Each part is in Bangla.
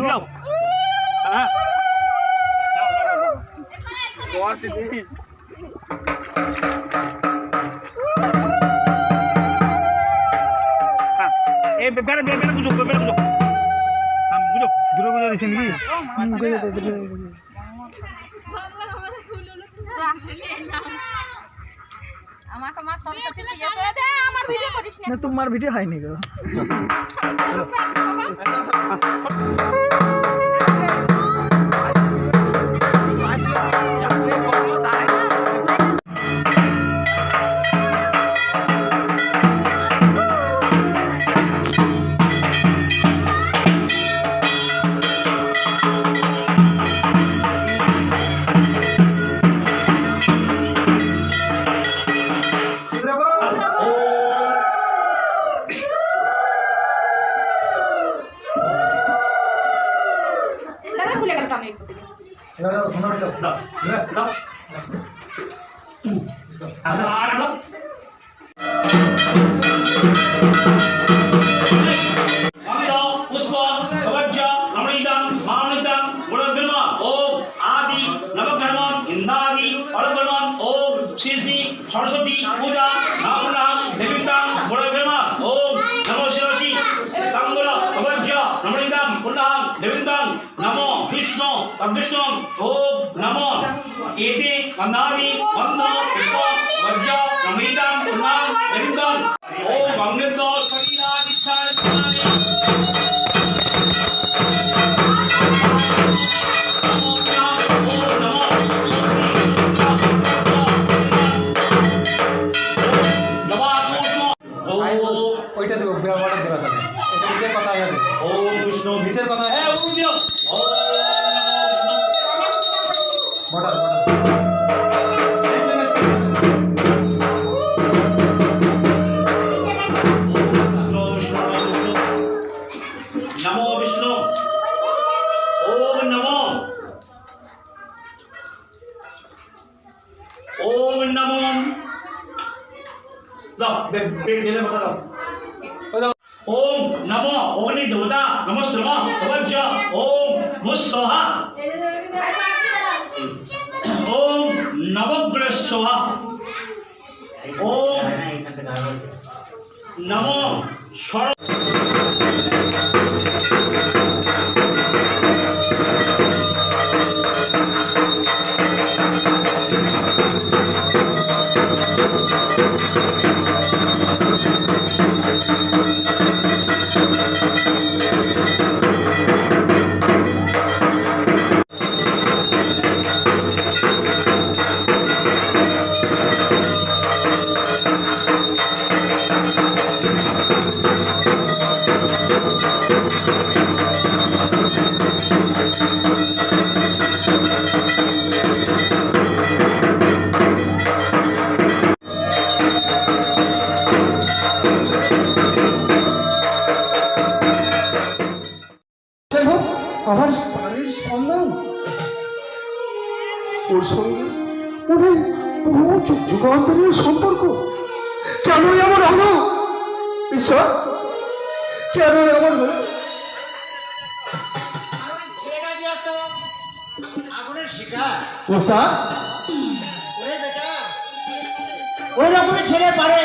যাও হ্যাঁ এই বেড়ে বুঝো বেড়ে বুঝো বুঝো দূরে বুঝে দিছেন কি মুখে যেতে আমাকে মা সরকারি দিয়েছে দে আমার ভিডিও করিস না তোমার ভিডিও হয়নি গো सरस्वती पूजा देवीतां गुणब्रह्मा ओम नमो शिवासी तांगुल अवज्य नमोनिदां पुन्नां देवीतां नमो विष्णु तद्विष्णु ओम नमो एते गंधादि बंधो पुष्प वज्र नमोनिदां पुन्नां देवीतां ओम गंगेन्द्र शरीरा दीक्षा ওইটা দেবো অর্ডার দেবা তাহলে এটা নিচের কথা আছে ওম বিষ্ণু নিচের কথা হ্যাঁ ওম দিও ওম মডাল नमो विष्णु ओम नमो ओम नमो अग्नि देवता नमस्ते अवज्य ओम मुस्सहा ओम नवग्रह स्वाहा ओम नमो स्वर আমার বাড়ির সন্ধান ওর সঙ্গে ওদের বহু যুগান্তরের সম্পর্ক কেনই এমন হলো ঈশ্বর কেনই এমন হলো আগুনের শিকার ওস্তাদ ওরে বেটা ওই রকমের ছেলে পারে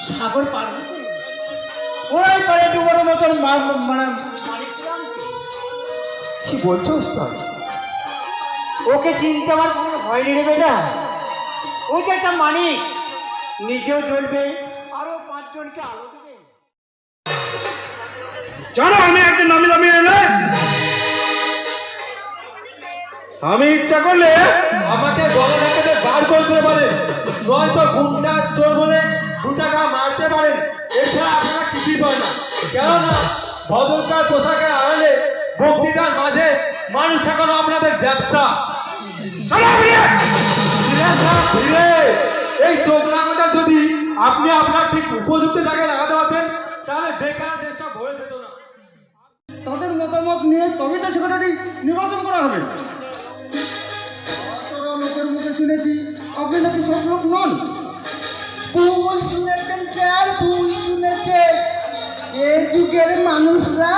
সাগর পার হতে ওরাই পারে ডুবোর মতন মানে কি বলছো ওস্তাদ ওকে চিনতে আমার কোনো ভয় নেই রে বেটা ও যে একটা মানিক নিজেও জ্বলবে আরো 5 জনকে আলো দেবে জানো আমি একদিন নামি দামি এলে আমি ইচ্ছা করলে আমাকে গলা থেকে বার করতে পারে নয়তো গুন্ডা চোর বলে 2 টাকা মারতে পারেন এছাড়া আপনারা কিছুই পায় না কেননা ভদ্রতার পোশাকের আড়ালে বক্তৃতার মাঝে মানুষ ঠেকানো আপনাদের ব্যবসা এই চোখলাটা যদি আপনি আপনার ঠিক উপযুক্ত জায়গায় লাগাতে পারতেন তাহলে বেকার দেশটা ভরে যেত না তাদের মতামত নিয়ে কবিতা সেক্রেটারি নির্বাচন করা হবে লোকের মুখে শুনেছি আপনি নাকি সব লোক নন ভুল শুনেছেন স্যার ভুল শুনেছেন এই যুগের মানুষরা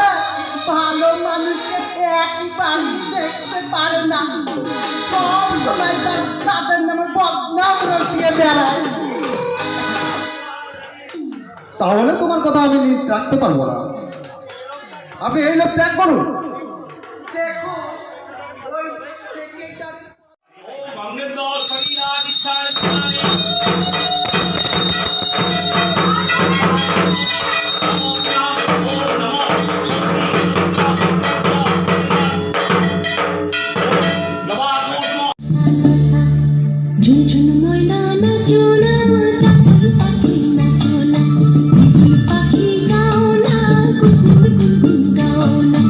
ভালো মানুষকে বাড়ি দেখতে পারে না, সব সময় তাদের নামে বদনাম রটিয়ে বেড়ায়। তাহলে তোমার কথা আমি রাখতে পারবো না। আপনি এই লোক ত্যাগ করুন। দেখো ওই সেক্রেটারি ঝুনঝুন ময়না নাচো না, চাতক পাখি নাচো না, কুকুর পাখি গাও না, কুকুর কুকুর গাও না,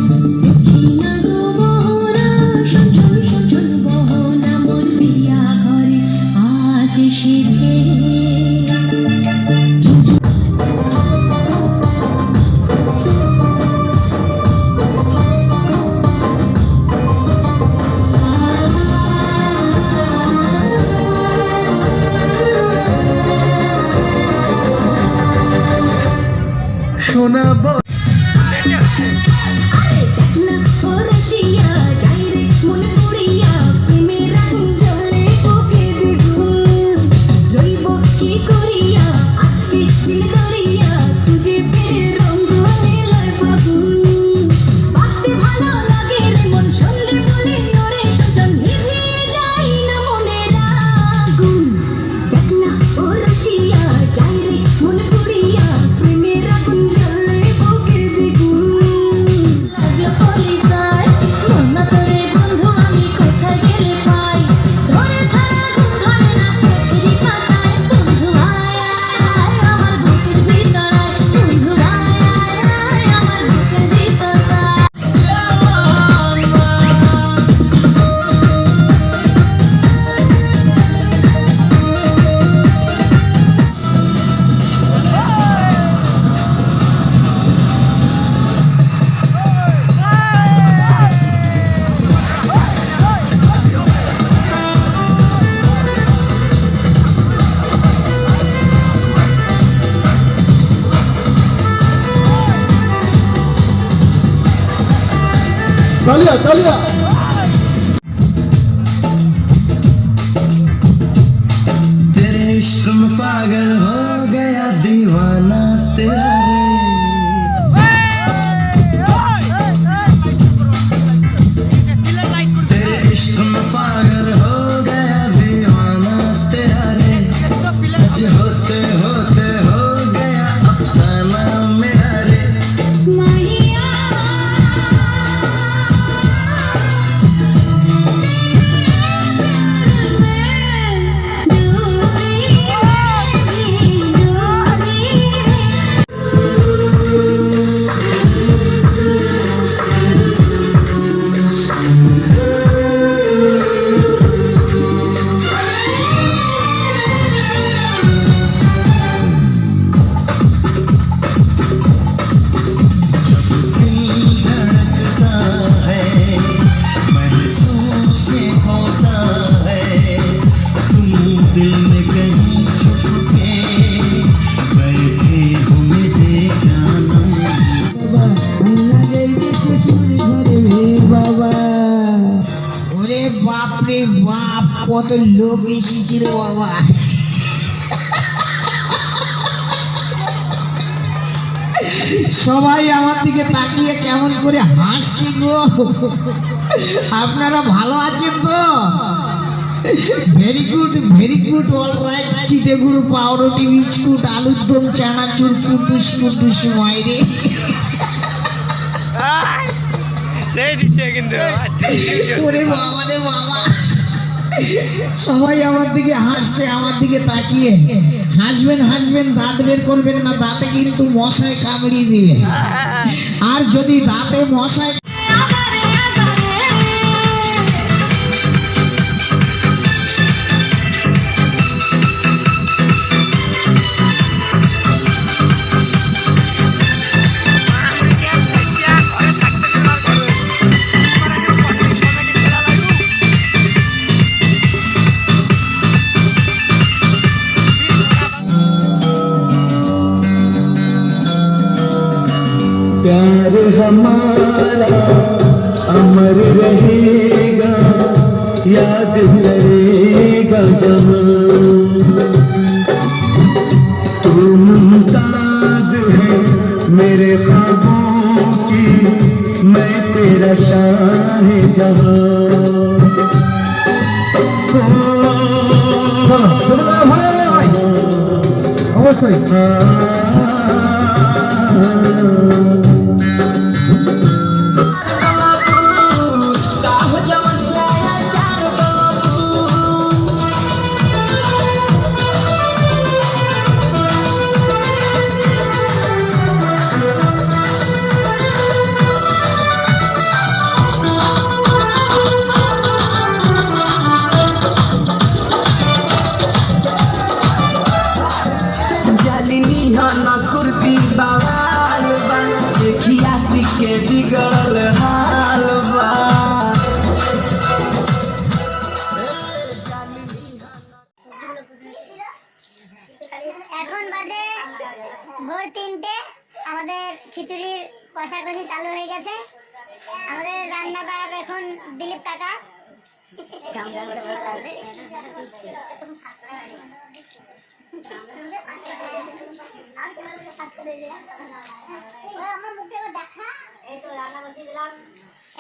দেখি না গো মোহনা, সজল সজল বহনা, মোর বিয়া ঘরে আজ এসেছে। तालिया तालिया। तेरे इश्क में पागल हो गया दीवाना तेरा रे, तेरे इश्क में पागल हो गया दीवाना तेरा रे, सच होते होते हो गया अफसाना मेरा रे। বাপরে বাপ, কত লোক এসেছিল বাবা। সবাই আমার দিকে তাকিয়ে কেমন করে হাসছে গো। আপনারা ভালো আছেন তো? Very good all right. চিটে গুঁড়ো, পাউরুটি, বিস্কুট, আলুর দম, চানাচুর, কুটুস কুটুস মাইরে। ওরে বাবা রে বাবা, সবাই আমার দিকে হাসছে, আমার দিকে তাকিয়ে। হাসবেন হাসবেন, দাঁত বের করবেন না, দাঁতে কিন্তু মশায় কামড়িয়ে দিবে। আর যদি দাঁতে মশায় प्यार हमारा याद करेगा जहां तू मुमताज है मेरे ख्वाबों की मैं तेरा शाहे जहां অবশ্যই जालिनी हना कुर्ती बवाल बा देखिया सिक्के बिगड़ल हाल बा এখন বাজে ভোর 3টে আমাদের খিচুড়ির কষাকষি চালু হয়ে গেছে আমাদের রান্নাদার এখন দিলীপ কাকা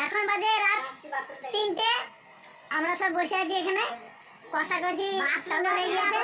এখন বাজে রাত 3টে আমরা সব বসে আছি এখানে কষাকষি চালু হয়ে গেছে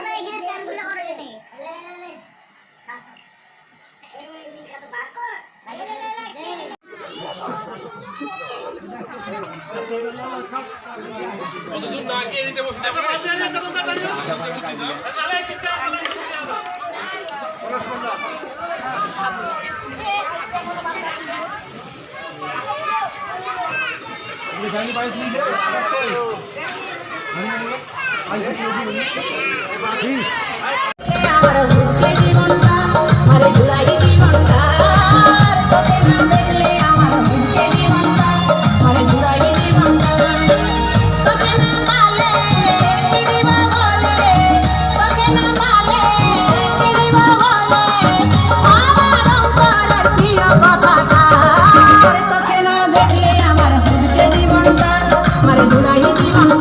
আমার বুকে জীবনটা আরে জুড়াই জীবনটা তোকে না দেখলে আমার বুকে জীবনটা আরে জুড়াই জীবনটা তোকে না পালে কিবা বলে তোকে না পালে কিবা বলে আমার অন্তরের প্রিয় কথাটা তোকে না দেখলে আমার বুকে জীবনটা আরে জুড়াই জীবনটা